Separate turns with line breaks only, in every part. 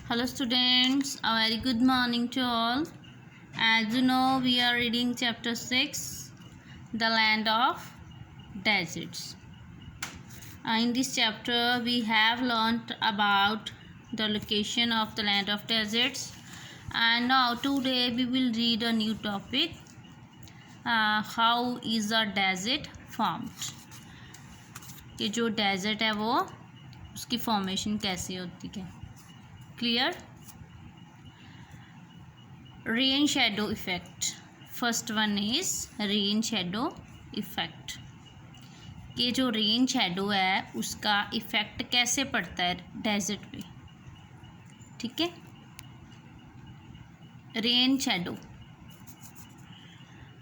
Hello students, a very good morning to all. As you know, we are reading chapter 6, The Land of Deserts. In this chapter, we have learnt about the location of the land of deserts. And now today we will read a new topic, how is a desert formed. कि जो desert है वो उसकी formation कैसे होती है. Clear. Rain shadow effect. First one is rain shadow effect. कि जो रेन शेडो है उसका इफेक्ट कैसे पड़ता है डेजर्ट पे. ठीक है. Rain shadow.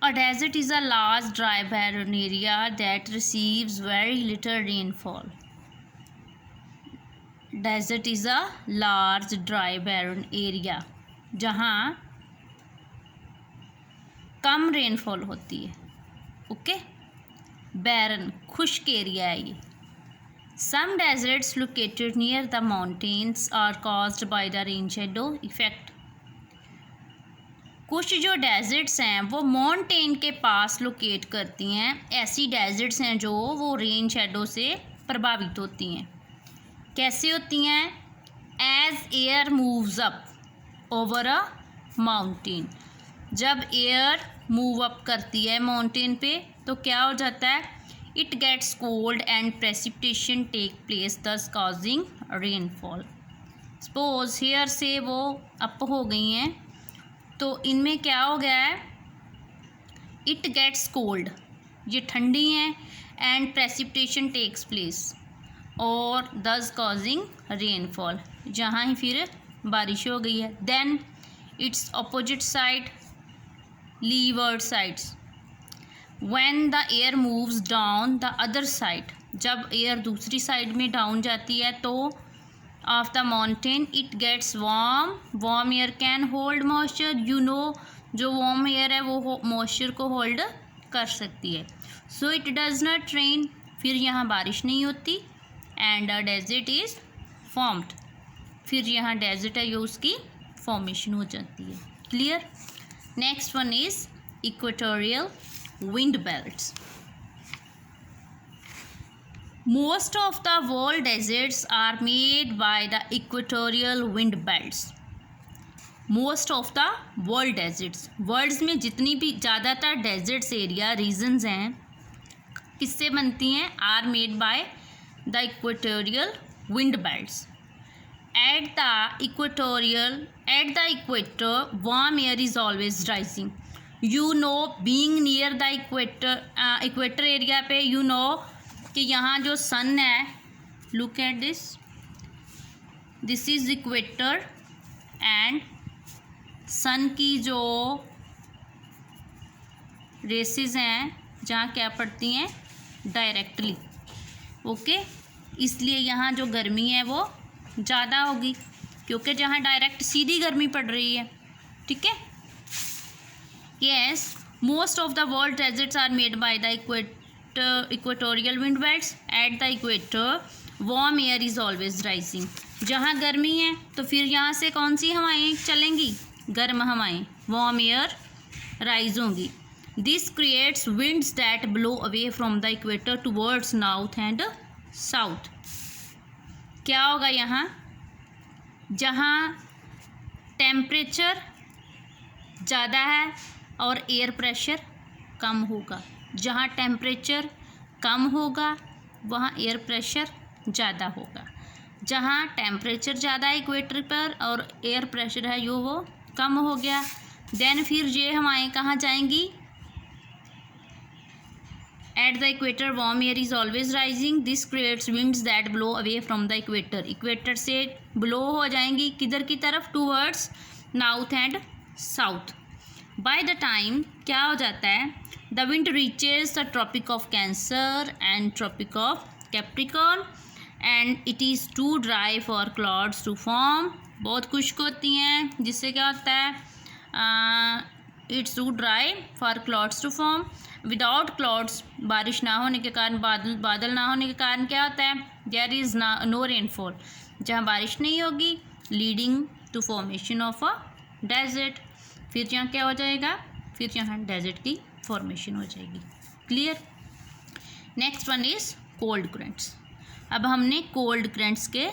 A desert is a large dry barren area that receives very little rainfall. Desert is a large dry barren area जहाँ कम रेनफॉल होती है. ओके. बैरन खुश्क एरिया है ये. Some deserts located near the mountains are caused by the rain shadow effect. कुछ जो desserts हैं वो माउंटेन के पास लोकेट करती हैं. ऐसी डेजर्ट्स हैं जो वो रेन शेडो से प्रभावित होती हैं. कैसे होती हैं? As air moves up over a mountain. जब एयर मूव अप करती है माउंटेन पे तो क्या हो जाता है? It gets cold and precipitation take place thus causing rainfall. Suppose here से वो अप हो गई हैं तो इनमें क्या हो गया है? इट गेट्स कोल्ड, ये ठंडी हैं, एंड प्रेसिपिटेशन टेक्स प्लेस और दस कॉजिंग रेनफॉल, जहाँ ही फिर बारिश हो गई है. Then it's opposite side, leeward sides. When the air moves down the other side, जब एयर दूसरी साइड में डाउन जाती है तो of the mountain it gets warm air can hold moisture. You know, जो वार्म एयर है वो moisture को होल्ड कर सकती है. So it does not rain, फिर यहाँ बारिश नहीं होती. And a desert is formed, फिर यहाँ डेजर्ट है ये उसकी फॉर्मेशन हो जाती है. Clear. Next one is equatorial wind belts. Most of the world deserts are made by the equatorial wind belts. Most of the world deserts, worlds में जितनी भी ज़्यादातर डेजर्ट्स एरिया रीजन्स हैं किससे बनती हैं? Are made by the equatorial wind belts. At the equator warm air is always rising. You know, being near the equator area पे you know कि यहाँ जो सन है, look at this is equator, and sun की जो rays हैं जहाँ क्या पड़ती हैं? डायरेक्टली. ओके. इसलिए यहाँ जो गर्मी है वो ज़्यादा होगी क्योंकि जहाँ डायरेक्ट सीधी गर्मी पड़ रही है. ठीक है. Yes, most of the world deserts are made by the equatorial wind belts. At the equator warm air is always rising. जहाँ गर्मी है तो फिर यहाँ से कौन सी हवाएं चलेंगी? गर्म हवाएं, वार्म एयर राइज होंगी. This creates winds that blow away from the equator towards north and south. क्या होगा यहाँ? जहाँ टेम्परेचर ज़्यादा है और एयर प्रेशर कम होगा. जहाँ टेम्परेचर कम होगा वहाँ एयर प्रेशर ज़्यादा होगा. जहाँ टेम्परेचर ज़्यादा है इक्वेटर पर और एयर प्रेशर है वो कम हो गया. देन फिर ये हवाएं कहाँ जाएंगी? At the equator warm air is always rising. This creates winds that blow away from the equator. Equator से ब्लो हो जाएंगी किधर की तरफ? Towards north and south. By the time क्या हो जाता है? The wind reaches the tropic of cancer and tropic of capricorn and it is too dry for clouds to form. बहुत खुश्क होती हैं जिससे क्या होता है? It's to dry for clouds to form. Without clouds, बारिश ना होने के कारण, बादल ना होने के कारण क्या होता है? There is no rainfall. जहाँ बारिश नहीं होगी leading to formation of a desert. फिर यहाँ क्या हो जाएगा, फिर यहाँ डेजर्ट की फॉर्मेशन हो जाएगी। Clear. Next one is cold currents. अब हमने कोल्ड करंट्स के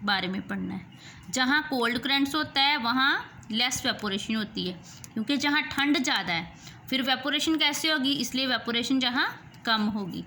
बारे में पढ़ना है। जहाँ कोल्ड करंट्स होता है वहाँ लेस वेपोरेशन होती है, क्योंकि जहाँ ठंड ज़्यादा है फिर वेपोरेशन कैसे होगी, इसलिए वेपोरेशन जहाँ कम होगी।